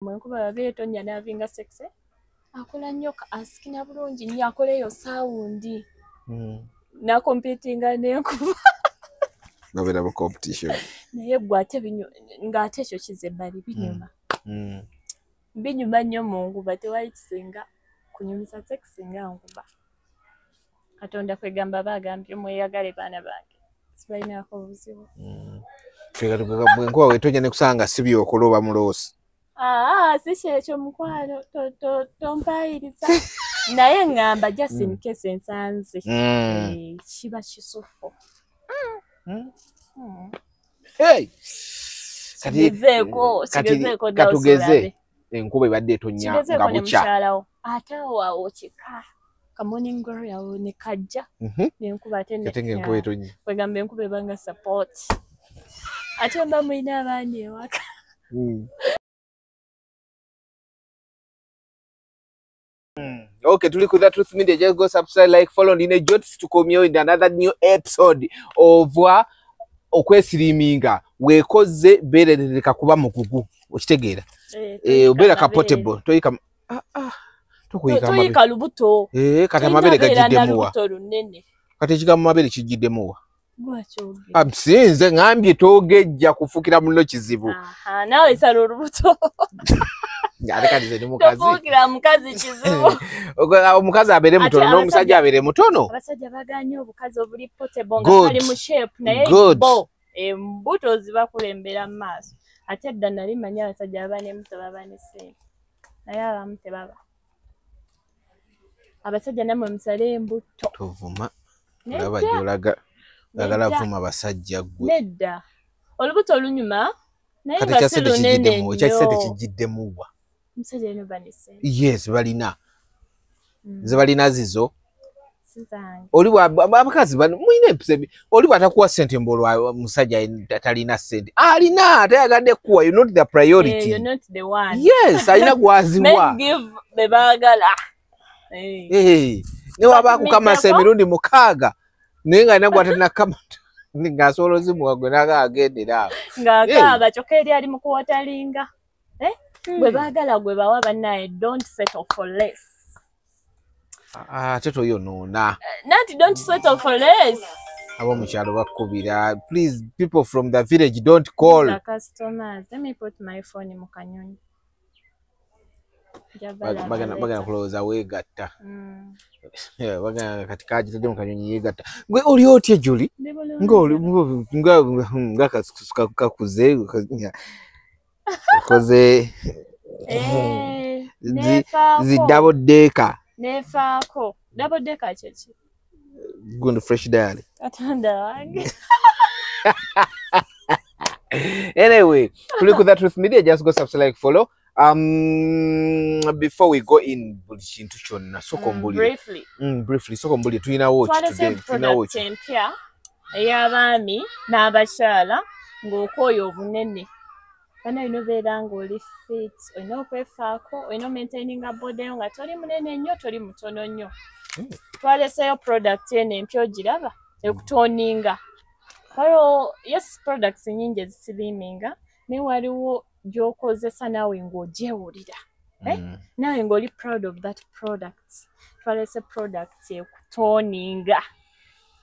Mwenkuba babiri tonnya navinga sexe akola nnyo asikina bulungi nnyo akola eyo sound na competinga n'enkuba nabera mu competition naye gwate ng'ate ekyo kizebbali binyuma binyuma nnyo mu nkuba tewali kisinga kunyumisa sexe nga nkuba Katonda kwegamba bagambye mweyagale baana bange sibalinaako buzibu bwenkuba wetonnya ne kusanga si byokola oba muloosi si kyekyo mukwano tompayiriza naye ngamba just in case ensanze kiba kisufu katugeze enkuba ebadde etonnya nga bukya ate awo kika morning glory awo ne kajja n'enkuba ate enkuba etonnya kwegamba enkuba ebanga support ate mba mulina abaana ewaka Okay, tuli ku The Truth Media. Just go subscribe, like, follow Line Jots to come here in another new episode of okwesiriminga wekoze berereka kuba mugugu okitegeera obera ka portable toyika toyika lubuto kati amabere gajiddemuwa kati ekigambo mabere kijiddemuwa sinze ngambye togejja kufukira muno kizibu nawe sala olubuto Kati mukazi. Tofukira mukazi kizibu. Omukazi abere mutono n'omusajja abere mutono. Abasajja baganye obukazi obuli potable nga kali mu shape naye bo embuto zibakulembera mu maaso. Ate dda nali manya abasajja abane muto babane sente. Naye abamu tebaba. Abasajja namwe musale embuto. Tovuma. Olaba gyolaga. Lagala vuma abasajja gwe. Nedda. Olubuto olunyuma naye nga si lunene nnyo. Ekyasente kijiddemuwa. Musajja eno banise. Yes, balina. Zibalina zizo. Oli abakazi bano muine episebi. Oli atakuwa sente mbolwa musajja atalina sente. Alina atayagadde kuwa, you're not the priority. You're not the one. Yes, alina gwaziwa. Men give bebagala. Ne waba kukamasa emirundi mukaaga. Nenga nagwa tena kama ngasolo zimuwagwe nagagendera. Ngagaba chokeri ali mukuwatalinga. Gwe bagala gwe bawa bannaye don't settle for less. Teto yo nona. Not don't settle for less. Abo mukyalo bakubira. Please, people from the village don't call. The customers. Let me put my phone mu kanyonyi. Bagana kuloza wegatta. Bagana katika jitade mu kanyonyi yegatta. Gwe oli otye Julie? Ngoli nga kakuze koze zi double decker. Nefaako. Double decker chechi. Good fresh diary. Atanda wange. Anyway, tuli ku The Truth Media, just go subscribe, like, follow. Before we go in chintu kyonna sokombuli. Briefly sokombuli tulina watch today. Tulina watch. Empya ey'abaami n'abakyala ng'okooyo obunene. Kana ino beera ng'oli fit, olina okwefaako, olina maintaininga body nga toli munene nnyo, toli mutono nnyo. Twaleseyo product eno empya ogiraba ekutoninga. Waliwo yes products nnyingi ezisiliminga naye waliwo gy'okozesa naawe ng'ogyewulira. Naawe ng'oli proud of that product. Twalese product ekutoninga.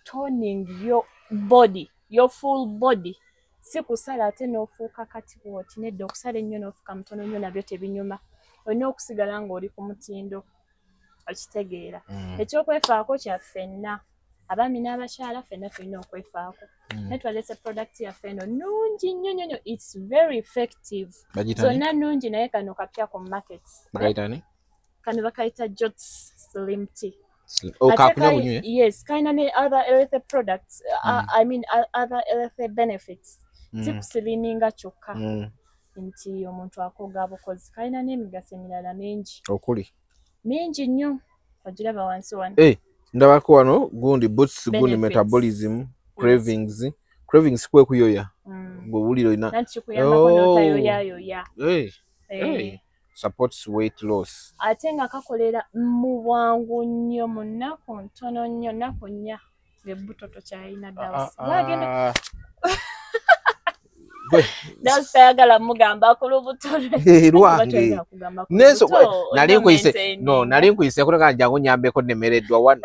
Toning your body, your full body. Si kusala ate n'ofuuka kati bw'oti nedda okusala ennyo n'ofuuka mutono nnyo nabyo tebinyuma. Olina okusigala ng'oli ku mutindo okitegeera. Ekyokwefaako kya ffenna. Abaami n'abakyala ffenna tulina okwefaako. Naye twalese product yaffe eno nnungi nnyo nnyo. It's very effective. Zonna nnungi naye kano kapya ku market. Bakayitani? Kano bakayita Jots Slim Tea. Yes, kind of other healthy products. I mean, other healthy benefits. Sikusiliminga kyokka nti omuntu akoga bukozi kalina n'emigaso emirala mingi. Okuli mingi nnyo ogiraba wansi wano. Ndabako wano gundi boosts gundi metabolism, cravings kwe kuyoya. Bwuliro ina. Nanti kuyamba kono tayoya. Supports weight loss. Ate nga kakolera mu bwangu nnyo mu nnaku ntono nnyo nnaku nnya. Ebbuto tokyalina dawasi. Wagenda Nasitayagala mugamba ku lubuto lwange neso nali nkuyise kuleka njangu nyambeko nemereddwa wano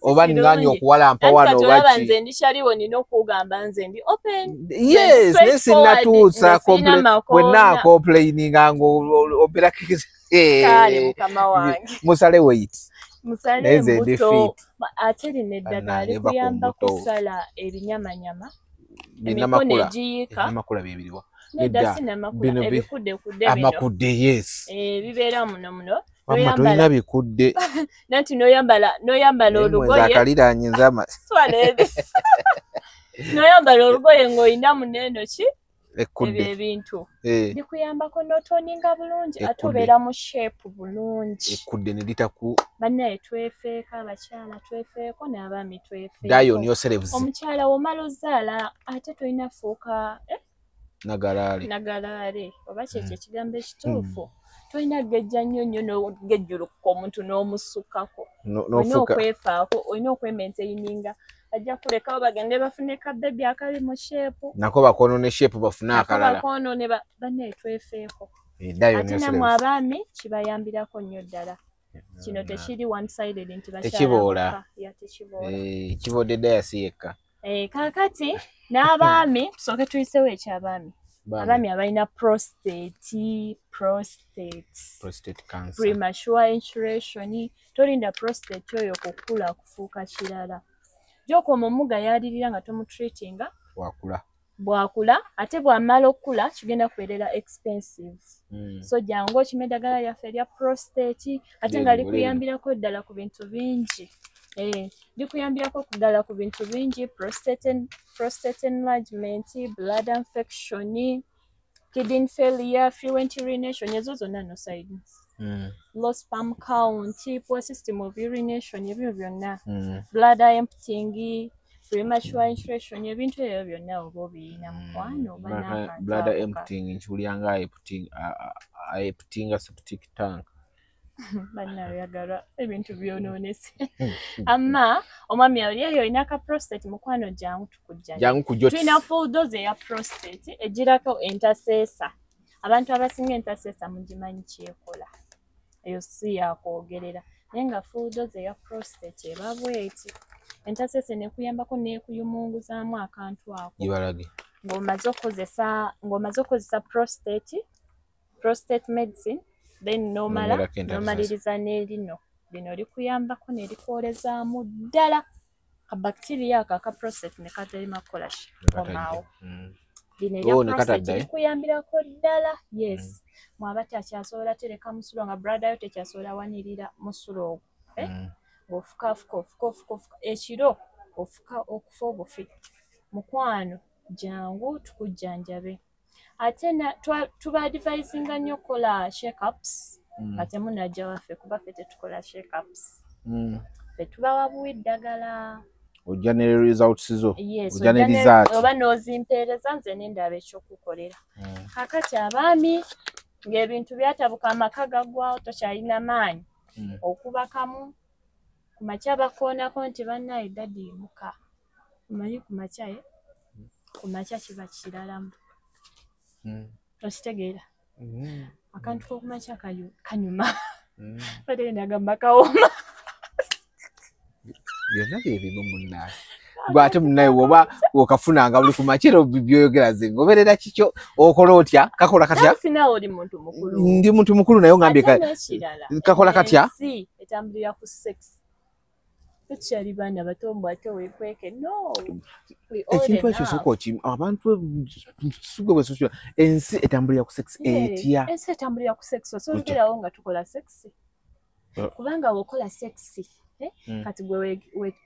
oba ninganya okuwalampa wano obaki nze ndikyaliwo nina okugamba nze ndi open yes nesinatuusa bwenna complaininga ng'obeera kale mukama wange musale wait musale mbuto ate lino eddagala likuyamba kusala ebinyamanyama emikono egiyiika amakula bebiriwa nedda sinamakula ebikuddekudde amakudde yes bibeera muno tolina bikudde nanti noyambala olugoye noyambala olugoye ng'olina muneeno ki ebyo ebintu bikuyambako notoninga bulungi ate obeera mu shape bulungi ekkudde ne litaku bannaye twefeeka abakyala twefeeko n'abaami twefeeko omukyala womala ozaala ate tolina fuuka nagalaale oba kyekyo ekigambo ekituufu tolina gejja nnyo n'ogejjulukuka omuntu n'omusukkako olina okwefaako olina okwementaininga ajja kulekawo bagende bafune kabebi akali mu sheepu nako bakoonone sheepu bafune akalala bakoonone bannaye twefeeko ate namwe abaami kibayambirako nnyo ddala kino tekiri one sided nti tekiboola kibodde dayasi yekka kaakati n'abaami tusooke tuyisewo ekyabaami abaami abalina prostate cancer premature inturation tolinda prostate oyo kukula kufuuka kirala gy'okoma omuga yalirira nga tomutreatinga bwakula ate bwamala okukula kigenda kubeerera expensive so jangu okima eddagala lyaffe erya prostate ate nga likuyambirako ddala ku bintu bingi likuyambirako ddala ku bintu bingi prostate enlargement blood infection kidney failure fluent urination ezo zonna no signs low sperm count poor system of urination ebyo byonna blood emptying premature inturation ebintu ebyo byonna oba obiyina mukwano blood emptying nkiwulyanga emptying septic tank bannayagala ebintu byonoonese amma omwami oli eyo olina aka prostate mukwano jangu tukujja tulina full dose eya prostate egirako entaseesa abantu abasinga entaseesa mugimanyi kyekola eyo si yakwogerera naye nga full dose eya prostate eba bweti entaseesa nekuyambako nekuyumunguzaamu akantu ako ng'omaze okozesa prostate medicine then nomaliriza n'erino lino likuyambako nelikwolezaamu ddala kabacteria ako aka prostate ne katerima kukola omaawo lino erya prostate likuyambirako ddala yes mwaba takyasobola tereka musulo nga brada yo tekyasobola wanirira musulo ogwo ng'ofuka ekiro ofuka okufa obufi mukwano jangu tukujjanjabe ate tuba advisinga nnyo okukola shake-ups nga temunajja waffe kuba ffe tetukola shake-ups ffe tubawa buwa eddagala ojja ne results zo ojja ne result oba n'ozimpeereza nze nendaba ekyokukolera kakati abaami ng'ebintu byatabuka amaka gaggwawo tokyalina maanyi okubakamu ku makya bakoonako nti bannaye dadi muka omanyi ku makya kiba kiralamu okitegeera akantu k'okumakya kanyuma ate nagamba kawoma byonna byebimu munnaye bw'ate munnaye woba okafunanga buli ku makya era byoyogera ze ngoberera kikyo okola otya kakola katya sinawe oli muntu mukulu ndi muntu mukulu naye ongambye kakola katya etambulira ku sex tekyali baana bato mbwate wekweke no ekintu ekyo soko abantu sugwe bwe sosio ensi etambulira ku sex etya ensi etambulira ku sex so olugerawo nga tukola sex kubanga wokola sex kati gwe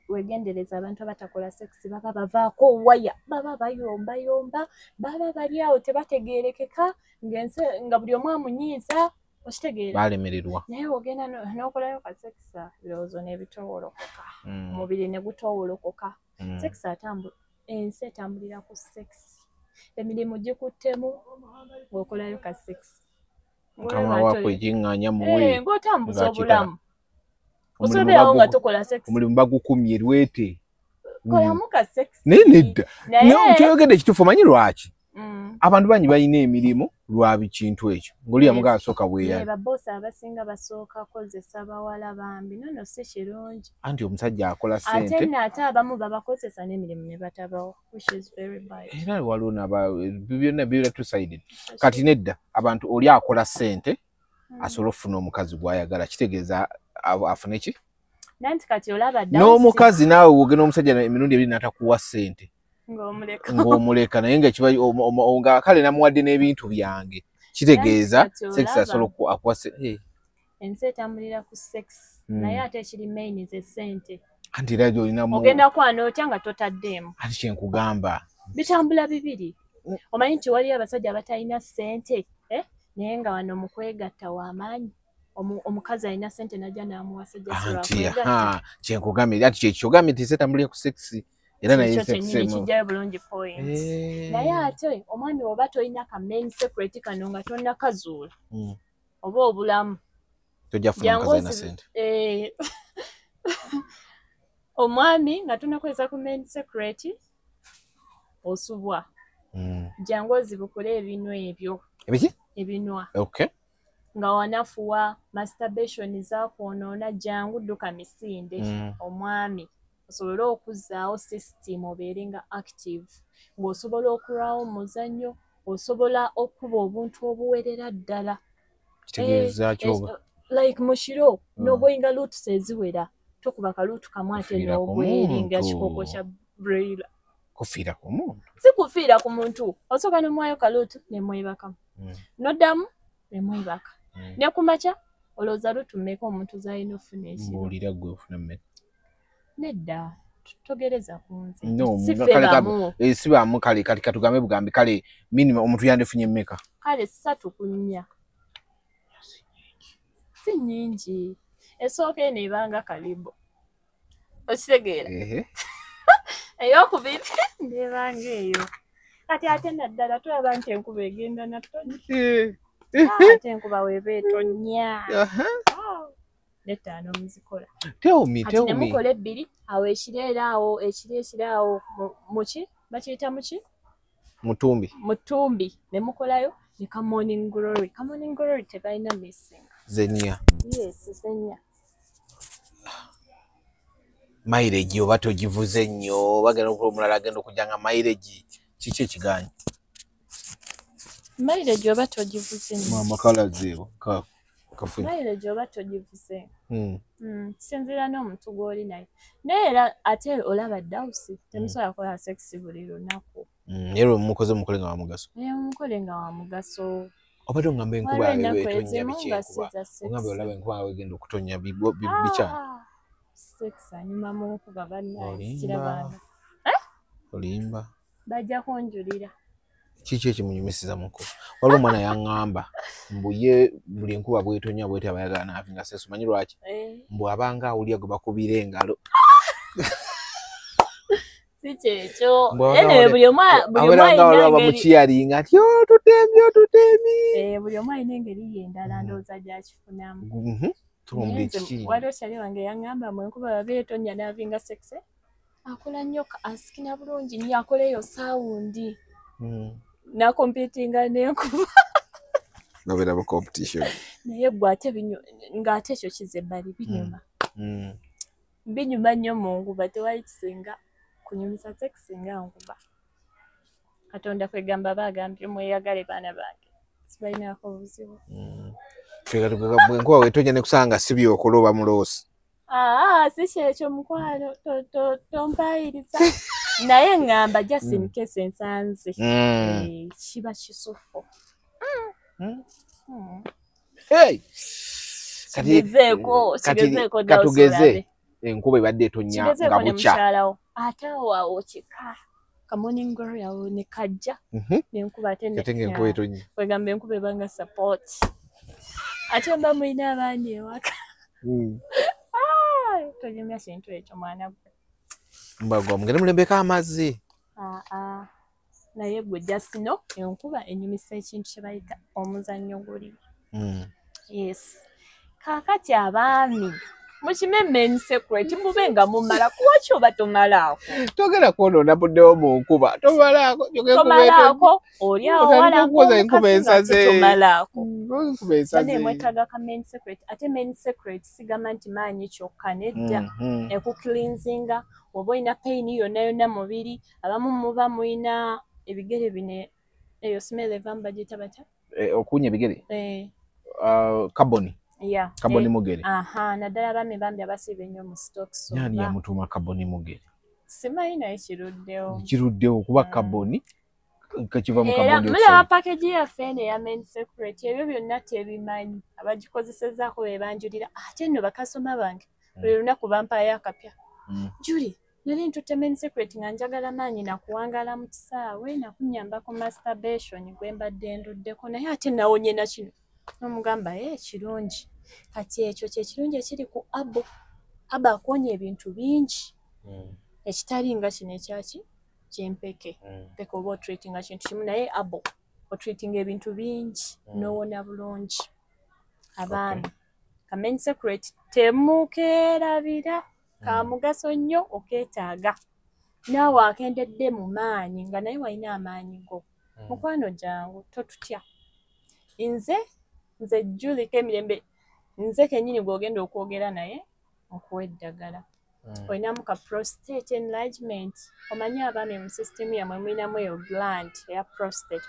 wegendereza abantu abatakola sex baba bavaako waya baba bayomba baba bali awo tebategeerekeka nga buli omu amunyiiza okitegeera balemererwa naye ogenda n'okolayo ka sex birowoozo n'ebitowolokoka omubiri ne gutowolokoka sex ensi etambulira ku sex emirimu gikuttemu ng'okolayo ka sex mukama waako ekiŋŋaanya muwe ng'otambuza obulamu osobeerawo nga tokola sex omulimu bagukumye lwete kolamu ka sex naye nedda toyogedde ekituufu omanyi lwaki abantu banyi balina emirimu lwa bikintu ekyo ng'oliya muga asooka bweyali babosi abasinga basooka kozesa bawala bambi nono si kirungi anti omusajja akola ssente ate nate abamu babakozesa n'emirimu ne batabawo which is very bad era waliwo byonna bibira two-sided kati nedda abantu oli akola ssente asobola okufuna omukazi gw'ayagala kitegeeza afune ki nanti kati olaba n'omukazi naawe wogena omusajja emirundi ebiri n'atakuwa ssente ng'omuleka naye nga kiba nga kale namuwadde n'ebintu byange kitegeeza sex asobola akuwa ensi etambulira ku sex naye ate ekiri main ze ssente anti era gy'olinamu ogenda kwana otya nga totaddeemu anti kyenkugamba bitambula bibiri omanyi nti waliyo abasajja abatalina ssente naye nga wano mu kwegatta w'amaanyi omukazi alina ssente najja n'amuwasa jasirwa kyenkugambye anti kyekyogambye nti etambulira ku sex era naye kijjayo bulungi point naye ate omwami oba tolina ka main secret kano nga tonnakazuula oba obulamu tojja kufuna omukazi alina ssente omwami nga tonakozesa ku main secret osubwa jangu ozibukule ebinwa ebyo ebinwa nga wanafuwa masturbation zakwonoona jangu dduka misinde omwami osobole okuzzaawo system obeere nga active ng'osobola okulwawo omuzannyo osobola okuba obuntu obuwerera ddala like mushiro n'obwinga luutu seziwera tokuba kaluutu kamu ate n'obweringa kikooko kya braila kufiira ku muntu si kufiira ku muntu osooka nomwayo kaluutu nemwebakamu noddamu nemwebaka ne kumakya olowooza luutu mmeka omuntu zalina ofuna ekiro mbuulira gwe ofuna mmeka nedda togereza ku nze si baamu kale kati katugambe bugambi kale minimum omuntu yandifunye mmeka kale 3 ku 4 si nnyingi esooka eno ebanga kalibo okitegeera eyokubiri nebanga eyo kati ate naddala tulaba nti enkuba egenda nattonya ate enkuba weeba etonya n'ettaano muzikola kati nemukola 2 awo ekiro awo muki bakiyita muki mutumbi nemukolayo ne ka morning glory tebalina missing zenia zenia mileage oba togivuze nnyo bagenda okuba omulala agenda okujja nga mileage kiki ekiganyi mileage oba togivuze nnyo amakala zeewo mileage oba togivuze kisinziira n'omuntu gw'oli naye naye era ate olaba dawusi temusobola kukola sex buli lunaku era mukoze mukole nga wa mugaso mukole nga wa mugaso obadde ogamba enkuba etonya biki ogamba olaba enkuba wegenda okutonya bikyani sex anyuma mu nkuba bannakirabanga olimba bajja kunjulira kiki ekimunyumisiza mu nkuba waliwo omwana yaŋŋamba mbu ye buli enkuba bwetonya bweti abayagala naavinga sesu manyi lwaki mbu abanga awulya gwe bakubira engalo si kyekyo ene buli omwa bamukiyalinga ati tutembi buli omwa alina engeri ye endala ndowooza gyakifunamu waliwo kyali wange yaŋŋamba mu enkuba baba etonya naavinga sex akola nnyo asikina bulungi nnyo akola eyo saawundi nakompitinga n'enkuba nobeera mu competition naye gwe ate ng'ate ekyo kize bali binyuma nnyo mu nkuba tewali kisinga kunyumisa sex nga nkuba katonda kwegamba baagambye mweyagale baana bange sibalinaako obuzibu bwenkuba wetonya nekusanga si byokola oba muloosi si kyekyo mukwano tompayiriza naye ŋŋamba just in case ensanze kiba kisufu katugeze enkuba ebadde etonya nga bukya ate awo kika morning glory awo ne kajja nenkuba ate enkuba etonya kwegamba enkuba ebanga support ate mba mulina abaana ewaka tonyumya kintu ekyo mwana gwe mbagwa mugende mulembeko amazzi naye gwe jasino enkuba enyumisa ekintu kye bayita omuzannyo guli yes kaakati abaami Muchime main secret mubenga mumala kuwachi oba tomalaako. Togera kwonoona buddewo mu nkuba. Tomalaako. Tomalaako. Oli awo wala ensaze. Tomalaako. Enkuba ensaze. Nane mwetaga ka main secret. Ate main secret sigamba nti maanyi kyokka nedda. Ekucleansinga. Oba olina pain yonna mubiri. Abamu muba mulina ebigere bine. Eyo smell evamba bagiyita batya? Okunya ebigere? Carbon. Yeah. Carbon mugere. Naddala abaami bambi abasiba ennyo mu stocks. Nani yamutuuma carbon mugere? Simanyi naye kiruddewo. Kiruddewo kuba carbon kakiva mu carbon dioxide. Mulaba package yaffe eno eya main secret ebyo byonna tebimanyi abagikozesezzaako be banjulira ate nno bakasoma bange buli lunaku bampaayo akapya. Julie nali ntutte main secret nga njagala maanyi nakuwangala mu kisaawe nakunyambako masturbation gwe mbadde nduddeko naye ate nawonye na kino. Nomugamba kirungi. Kati ekyo kyekirungi ekiri ku abo. Abo akonya ebintu bingi. Ekitali nga kino ekyaki kyempeke. Peke oba otreatinga kintu kimu naye abo otreatinga ebintu bingi n'owona bulungi. Abaami ka main secret temukeerabira ka mugaso nnyo okeetaaga. Naawe akendedde mu maanyi nga naye walina amaanyi go. Mukwano gyangu totutya. Nze Julie Kemirembe nze kennyini gw'ogenda okwogera naye okuwa eddagala. Olinamu ka prostate enlargement. Omanyi abaami mu system yammwe mulinamu eyo gland eya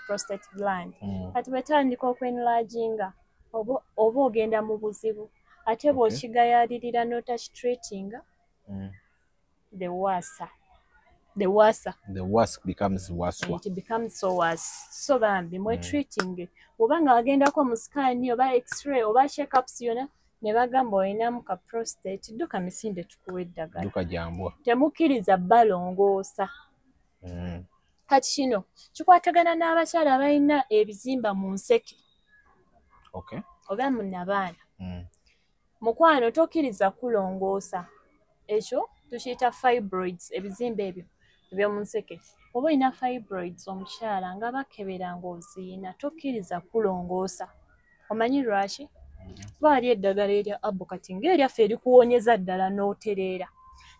prostate gland. Kati bwetandika okwenlarginga oba ogenda mu buzibu ate bw'okigayaalirira n'otakitreatinga the worse becomes worse. It becomes so worse. So bambi treating oba nga wagendako mu scan oba x-ray oba check-ups yonna ne bagamba olinamu ka prostate dduka misinde tukuwa eddagala. Dduka jambwa. Temukkiriza balongoosa. Kati kino kikwatagana n'abakyala abalina ebizimba mu nseke. Oba mu nabaana. Mukwano tokkiriza kulongoosa. Ekyo tukiyita fibroids ebizimba ebyo eby'omu nseke. Oba olina fibroids omukyala nga bakebera ng'oziina tokkiriza kulongoosa. Omanyi lwaki? Kuba wali eddagala erya abo kati ng'eryaffe erikuwonyeza ddala n'otereera.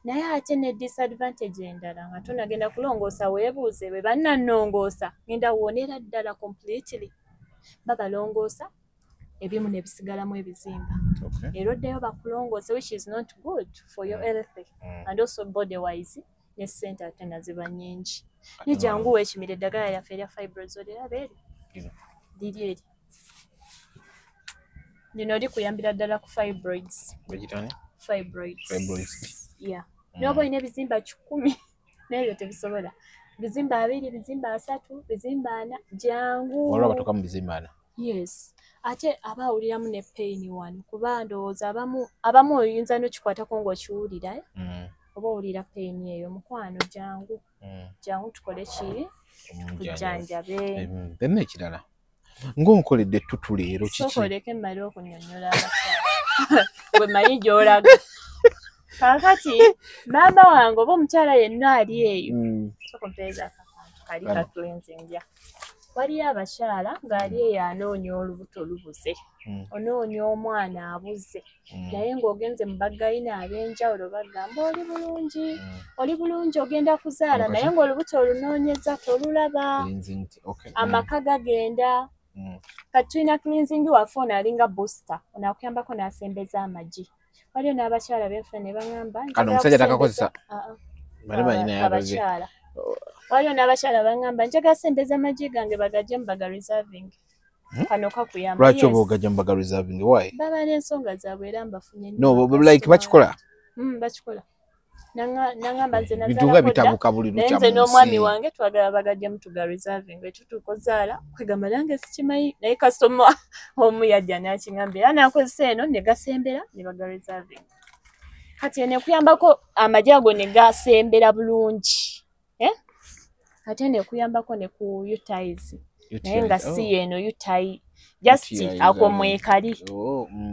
Naye ate ne disadvantage endala nga tonagenda kulongoosa weebuuze bwe bannannongoosa ngenda wonera ddala completely. Babalongoosa ebimu ne bisigalamu ebizimba. Era oddeyo bakulongoose which is not good for your health and also body wise ne ssente ate naziba nnyingi. Ne jangu weekimira eddagala lyaffe erya fibroids oliraba eri? Liri eri. Lino likuyambira ddala ku fibroids. Fibroids. Yeah. N'oba olina ebizimba 10 n'ebyo tebisobola. Bizimba 2, bizimba 3, bizimba 4 jangu. Olaba batuuka mu bizimba 4. Yes. Ate abawuliramu ne pain wano kuba ndowooza abamu oyinza n'okikwatako ng'okiwulira oba owulira pain eyo mukwano jangu tukole ki tujjanjabe. Then ekirala ng'onkoledde ettutu leero kiki? Sokoleke mmale okunnyonnyola abakyala bwe manyi gy'olaga. Kaakati maama wange oba omukyala yenna ali eyo soko mpeeza akantu kali ka cleansing ya. Waliyo abakyala ng'ali eyo anoonya olubuto lubuze. Onoonya omwana abuze. Naye ng'ogenze mu bagayina ab'enjawulo bagamba oli bulungi ogenda kuzaala naye ng'olubuto olunoonyeza tolulaba. Amaka gagenda. Kati tulina cleansing waffe ono alinga booster. Onaakuyambako n'asembeza amagi. Waliyo n'abakyala benfuna ne baŋŋamba. Kano omusajja takakozesa. Abakyala. Waliyo n'abakyala baŋŋamba njagala sembeza amagi gange bagajje mbaga reserving. Kano kakuyamba. Lwaki oba ogajja mbaga reserving? Why? Baba n'ensonga zaabwe era mbafunye. No, like bakikola? Bakikola. Nangamba nze nazala bitunga bitabuka buli lukya. Nze n'omwami wange twagala bagajje mutuga reserving. Etutukozaala kwegamba nange sikimanyi naye kasoma omu yajja n'akingamba era n'akozesa eno ne gasembera ne baga reserving. Kati ene kuyambako amagi ago ne gasembera bulungi. Ate ne kuyambako ne ku UTIs. Naye nga si eno UTI just ako mwekali.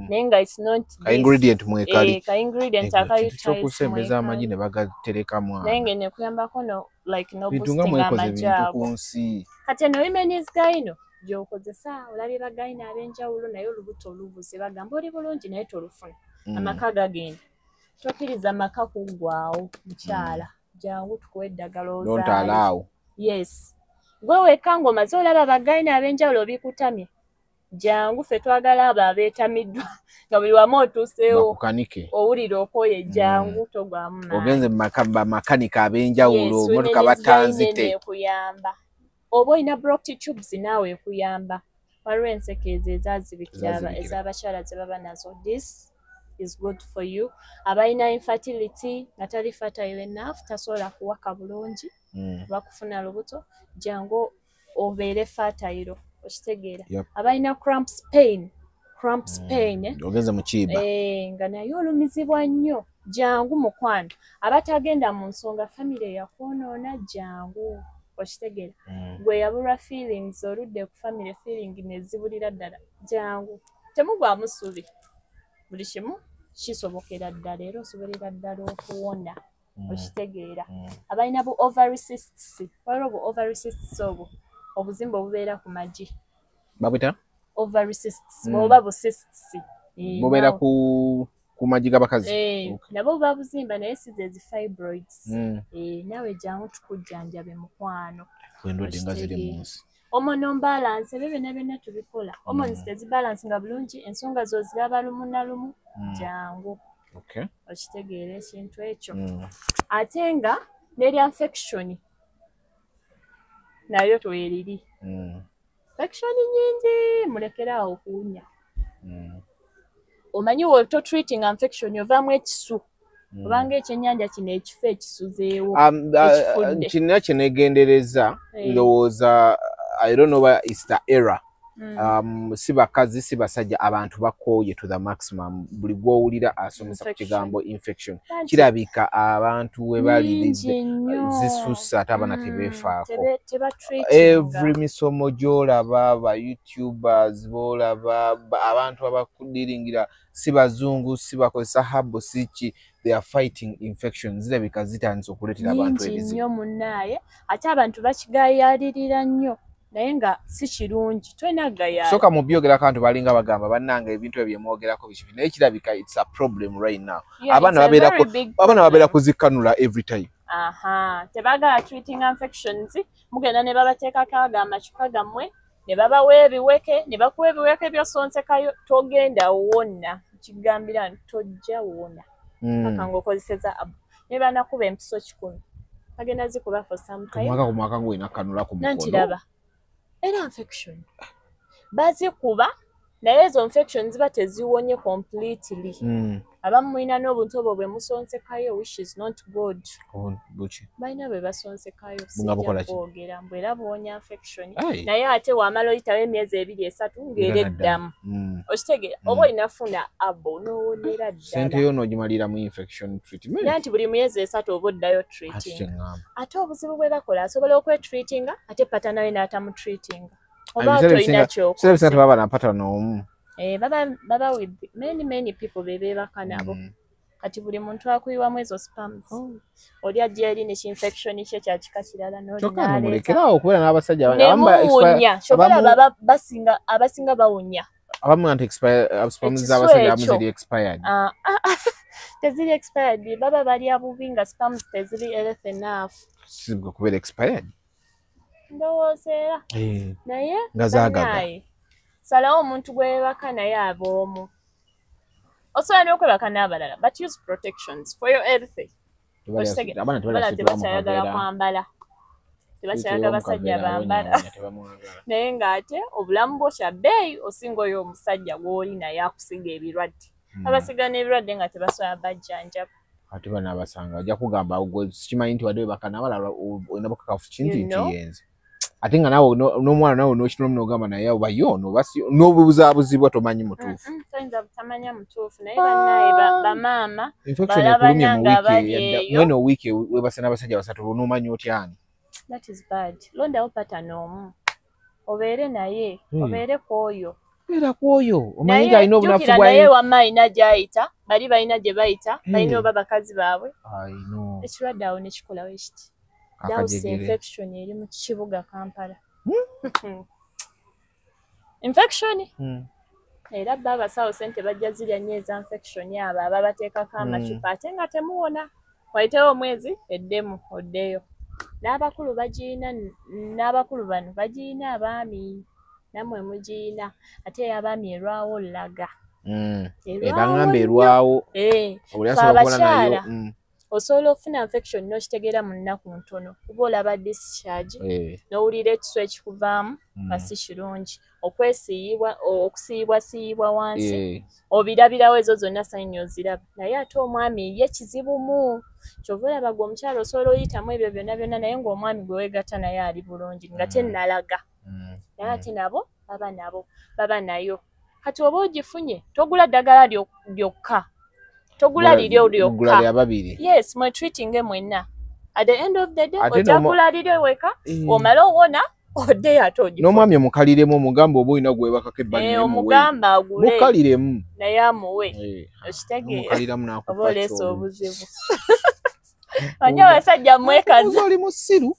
Naye nga it's not ka ingredient mwekali. Ka ingredient aka UTIs. Chokusembeza amagi ne bagaterekamu. Naye ne kuyambako no like no bitunga boosting amagi ago. Kati eno women's gaino gy'okozesa olabye bagayina ab'enjawulo naye olubuto olubuze bagamba oli bulungi naye tolufuna. amaka gagenda tokkiriza amaka kuggwaawo mukyala jangu tukuwe eddagala ozaale. Yes gwe wekka ng'omaze olaba bagayina ab'enjawulo bikutamye jangu ffe twagala abo abeetamiddwa nga buli wamu otuuseewo owulira okwoye jangu togwamu maanyi. Ogenze bamakanika ab'enjawulo motoka batanzite ekuyamba oba olina blocked tubes naawe ekuyamba. Waliwo ensekeeza ezaazibikira ez'abakyala ze baba nazo. This is good for you. Abalina infertility nga tali fertile enough tasobola kuwaka bulungi bakufuna lubuto jangu obeere fertile okitegeera. Abalina cramps pain ogenze mukiiba nga naye olumizibwa nnyo jangu mukwano abatagenda mu nsonga famire yakwonoona jangu okitegeera. Gwe yabulwa feelings oludde ku famire feeling nezibulira ddala jangu temugwamu ssuubi buli kimu kisobokera ddala era osobolera ddala okuwona okitegeera. Abalina bu ovary cysts waliwo bu ovary cysts obwo obuzimba obubeera ku magi babita ovary cysts oba bu cysts bubeera ku magi g'abakazi nabo buba buzimba naye si ze fibroids. Naawe jangu tukujjanjabe mukwano endwadde nga ziri mu nsi. Hormone balance ebyo byonna byonna tubikola. Hormones tezibalance nga bulungi ensonga zo ziraba lumu na lumu jangu okitegeera ekintu ekyo. Ate nga n'erya infection nayo tweeriri. Infection nyingi mulekerawo okuwunya. Omanyi woto treating infection ovaamu ekisu obanga ekyennyanja kino ekifo ekisuzeewo kino kyenegendereza ndowooza I don't know where is the error. Si bakazi si basajja abantu bakooye to the maximum buli gw'owulira asomesa ku kigambo infection kirabika abantu we bali zisussa ate abaana tebeefaako. Every misomo gy'olaba ba YouTubers boolaba abantu abakudiringira si bazungu si bakozesa habo siki they are fighting infections zirabika zitandise okuleetera abantu ebizibu nnyo munnaaye ate abantu bakigayaalirira nnyo naye nga si kirungi twena gayaala. Soka mu byogerako abantu balinga bagamba bannanga ebintu ebyo mwogerako bikibi naye kirabika it's a problem right now. Abaana babeera kuzikanula every time. Tebagala treating infections mugenda ne babateekako ago amacupa gammwe ne babawa ebiweke ne bakuwa ebiweke by'osonsekayo togenda wonna kigambira tojja wonna paka ng'okozeseza ne banakuba empiso 10 bagenda zikuba for some time kumwaka ngwina kanula ku mukono nantiraba era infection bazikuba naye ezo infections ziba teziwonye completely. Abamu mulina n'obuntu obwo bwe musonsekayo which is not good. Balina bwe basonsekayo sijja mbwera buwonya infection naye ate wamala oyitawo emyezi 2-3 ng'era eddamu okitegeera oba olinafuna abo n'owonera ddala sente yo n'ogimalira mu infection treatment nti buli myezi 3 oba oddayo treating ate obuzibu bwe bakola asobola okwetreatinga ate pata nawe n'atamu treatinga oba tolina kyokose baba na pata n'omu baba with many people bebeebaka nabo kati buli muntu akuyiwamu ezo spams oli ajja eri nekinfection kye kyakika kirala nolekerawo okubeera n'abasajja nemuwunya shobola abasinga bawunya abamu anti spams z'abasajja abamu ziri expired teziri expired baba balya bubi nga spams teziri health enough sibwa kubeera expired ndowooza naye nga zaagaga salawo omuntu gwebaka naye ab'omu osobola n'okwebaka n'abalala but use protections for your health. Tebakyayagala kwambala tebakyayagala basajja bambala naye ng'ate obulamu bwo kya bbeeyi osinga oyo omusajja gw'oli naye akusiga ebirwadde abasiga n'ebirwadde nga tebasobola bajjanjaba ate bana abasanga ojja kugamba sikimanyi nti wadde webaka n'abalala olina bukakafu kintu ntiyenze ate nga naawe n'omwana naawe n'okinomu n'ogamba naye oba yo n'obubuzaabuzibwa tomanyi mutuufu toyinza butamanya mutuufu naye bannaye bamaama infection ekulumye mweno wiiki webase n'abasajja basatu n'omanyi otyani that is bad londawo pata n'omu obeere naye obeere kwoyo beera kwoyo omanyi nga alina obunafu bwa naye wamma alina gy'ayita bali balina gye bayita balina oba bakazi baabwe ekirwadde awo nekikolawo ekiti Dawusi infection eri mu kibuga Kampala. Infection? era baba sawo sente bajja zirya nnyo eza infection abo ababateekako amacupa ate nga temuwona wayitewo omwezi eddemu oddeyo n'abakulu bagiina n'abakulu bano bagiina abaami nammwe mugiina ate ey'abaami erwawo laga ebangamba erwawo abakyala osobola okufuna infection n'okitegeera mu nnaku ntono kuba olaba discharge n'owulira ekisu ekikuvaamu nga si kirungi okusiibwasiibwa wansi obirabirawo ezo zonna sayini oziraba naye ate omwami ye kizibumu kyova olaba gwe omukyala osobola oyitamu ebyo byonna byonna naye ng'omwami gwe weegatta naye ali bulungi nga tennalaga naye ate nabo baba nayo kati oba ogifunye togula ddagala lyokka togula liryo lyokka yes mwetreatinge mwenna at the end of the day ojagula liryo weka omala owona oddeyo ate ogifunye n'omwami omukaliremu omugamba oba olina gwebakako ebbali omugamba agule mukaliremu naye amuwe okitegeera oba oleesa obuzibu onye abasajja mwekaza oli musiru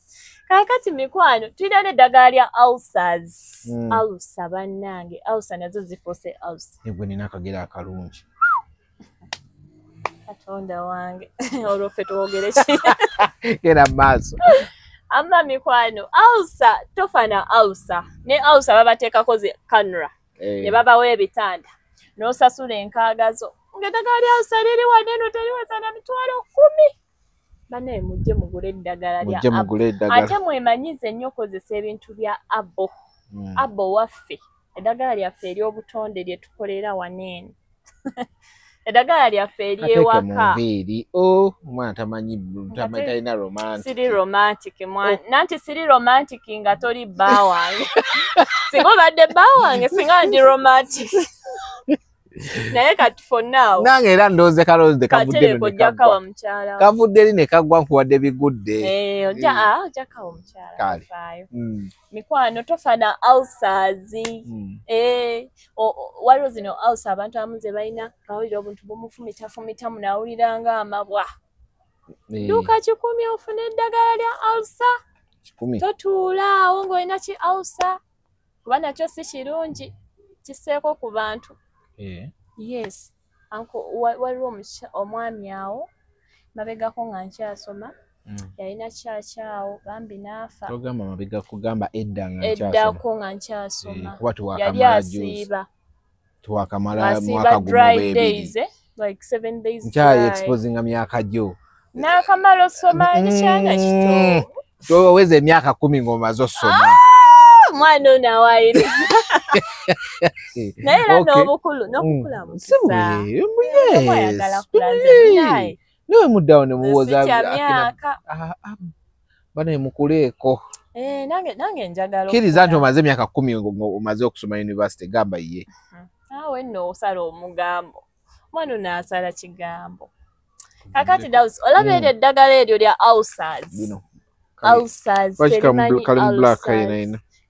kakati mikwano tulina n'eddagala lya ulcers ulcer bannange ulcer nazo zifuuse ulcer egwe nina akagera akalungi katonda wange olwo ffe twogere ki gera maaso amma mikwano ulcer tofana ulcer ne ulcer babateekako zi kanra ne babawo ebitanda n'osasula enkaagazo ng'eddagala lya ulcer liri wadde eno teriweza na mitwalo 10 banaye mujje mugule eddagala lya ate mwemanyize nnyo okozesa ebintu bya abo abo waffe eddagala lyaffe ery'obutonde lye tukolera waneeno eddagala lyaffe ery'ewaka omwana tamanyi talina romantic siri romantic mwana nanti siri romantic nga toli bba wange singa obadde bba wange singa ndi romantic naye kati fonnaawo nange era ndooze kaloozi kavuddeojjakawa mukyala kavudde eri ne kagwa nkuwadde bigudde ojjakawa omukyala faayo mikwano tofana ulcers waliwo zino ulcer abantu abamu ze balina bawulira obuntu bumufumita munawulira ng'amabwa dduuka 10 ofuna eddagala lya ulcer totuula awo ng'olina ki ulcer kuba nakyo si kirungi kiseeko ku bantu yes waliwo omwami awo mabegako nga nkyasoma yalina kyakyawo bambi n'afa togamba mabega kugamba eddako nga nkyasoma yali asiiba twakamala mwaka days like 7 days nkyayi exposinga myaka gyo n'akamala osoma ekyanga kito toweza emyaka 10 ng'omaze osoma mwana ono awaire naye era n'obukulu n'okukula mukisa mwayagala kulanze naye niwe muddawo ne muwoza myaka banaye mukuleeko nange njagala kkiriza nti omaze emyaka 10 omaze okusoma university gamba ye awe nno osala omugambo mwana ono asala kigambo kakati dawusi olaba eryo eddagala eryo lya ulcers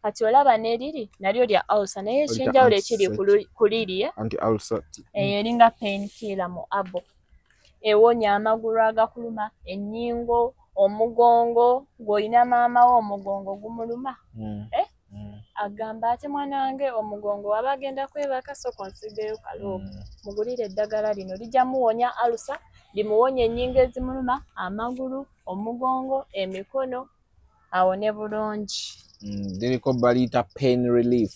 kati olaba n'eriri nalyo lya ulcer naye ekyenjawulo ekiri ku liri eringa painkiller mu abo ewonya amagulu agakuluma ennyingo omugongo ng'olina maama wo omugongo gumuluma agamba ate mwana wange omugongo waba agenda kwebaka soko nsigeyo kaloobo mugulire eddagala lino lijja muwonya ulcer limuwonya ennyingo ezimuluma amagulu omugongo emikono awone bulungi diriko baliyita pain relief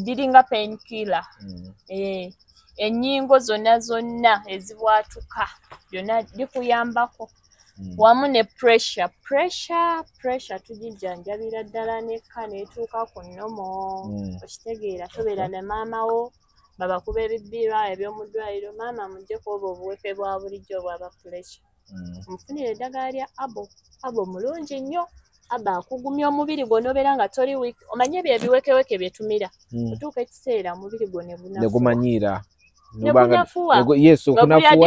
diringa pain killer ennyingo zonna ezibwatuka byonna likuyambako wamu ne pressure tugijjanjabira ddala nekka netuuka ku nnomo okitegeera tobeera ne maama wo babakuba ebibbiirwa eby'omuddwaliro maama muggyeko obwo obuweke bwa bulijjo bwaba pressure mufunire eddagala lya abo mulungi nnyo aba akugumya omubiri gwo nobeera nga toli weak omanye bye biwekeweke bye tumira otuuka ekiseera omubiri gwo negumanyiira yes okunafuwa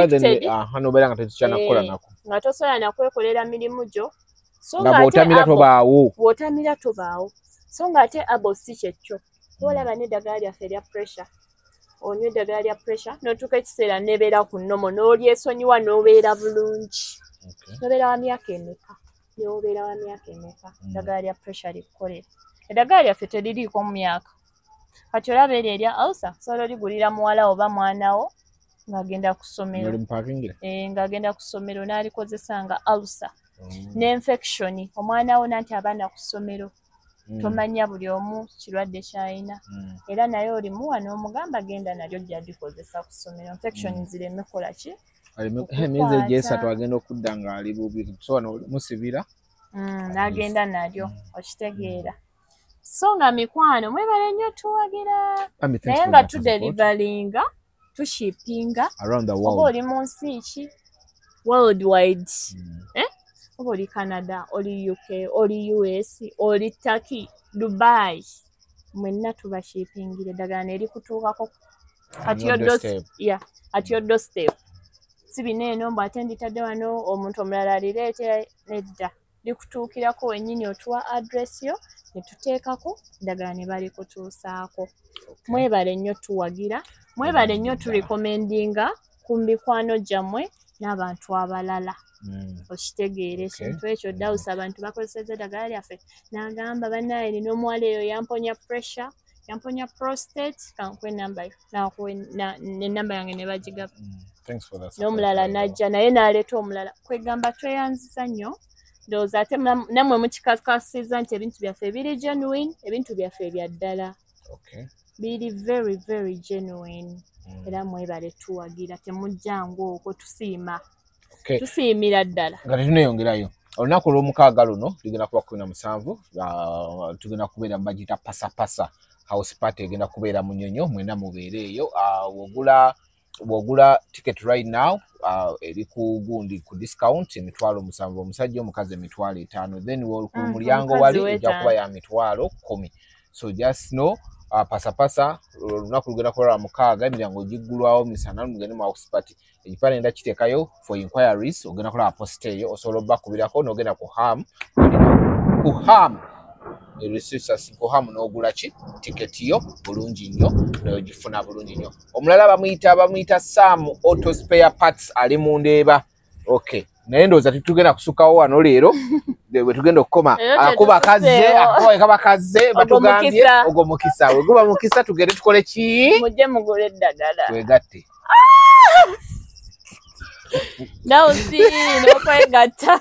nobeera nga tetukyanakukola nako nga tosobola nakwekolera mirimu gyo nga bw'otamira tobaawo so nga ate abo si kyekyo olaba n'eddagala lyaffe erya pressure onywa eddagala lya pressure n'otuuka ekiseera nebeera ku nnomo n'olyesonyiwa n'obeera bulungi nobeera wa myaka emeka eddagala lya pressure likukolera eddagala lyaffe teririiko mu myaka kati olaba eri erya Alsa sobola oligulira muwala oba mwanawo ng'agenda ku ssomero ng'agenda ku ssomero n'alikozesa nga Alsa n'infection omwana wo nanti abaana ku ssomero tomanya buli omu kirwadde ky'alina era naye olimuwa n'omugamba genda nalyo gy'alikozesa ku ssomero infection zireme kola ki emyezi egy'esatu agenda okudda ng'ali bubi kusobola musibira n'agenda nalyo okitegeera so nga mikwano mwebale nnyo tuwagira naye nga tudelivalinga tushipinga oba oli mu nsi ki worldwide oba oli Canada oli UK oli US oli Turkey Dubai mwenna tubashipingire eddagala nerikutuukako at your doorstep si bineeno mbu ate nditadde wano omuntu omulala alireete nedda likutuukirako wennyini otuwa address yo ne tuteekako eddagala ne balikutuusaako mwebale nnyo tuwagira mwebale nnyo turekomendinga ku mikwano gyammwe n'abantu abalala okitegeera ekintu ekyo Dawusi abantu bakozeseza eddagala lyaffe n'agamba bannaye nina omuwala eyo yamponya pressure yamponya prostate kankuwa enamba yo n'enamba yange ne bagigaba n'omulala n'ajja naye n'aleeta omulala kwegamba tweyanziza nnyo ndowooza ate nammwe mukikakasiza nti ebintu byaffe biri genuine ebintu byaffe bya ddala biri very very genuine era mwebale tuwagira temujjangu okwo tusiima tusiimira ddala nga tetuneyongerayo olunaku olw'omukaaga luno tugenda kuba 17 tugenda kubeera mbagita pasapasa house party egenda kubeera mu Nnyonyo mwena mubeere eyo bw'ogula ticket right now eri ku gundi ku discount emitwalo 7 omusajja omukazi emitwalo 5 then ku mulyango wali ejja kuba ya mitwalo 10 so just know pasapasa olunaku lugenda kulala mukaaga emiryango giggulwawo misana mugende mu house party ekipande nda kiteekayo for inquiries ogenda kulaba post eyo osobola obbakubirako n'ogenda ku ham erisisas ku ham n'ogula ki tiketi yo bulungi nnyo n'ogifuna bulungi nnyo omulala bamuyita Sam Auto Spare Parts ali mu Ndeeba naye ndowooza titugenda kusukawo wano leero bwe tugenda okukoma akuba kaze batugambye ogwo mukisa we guba mukisa tugende tukole ki mujje mugule eddagala twegatte Dawusi n'okwegatta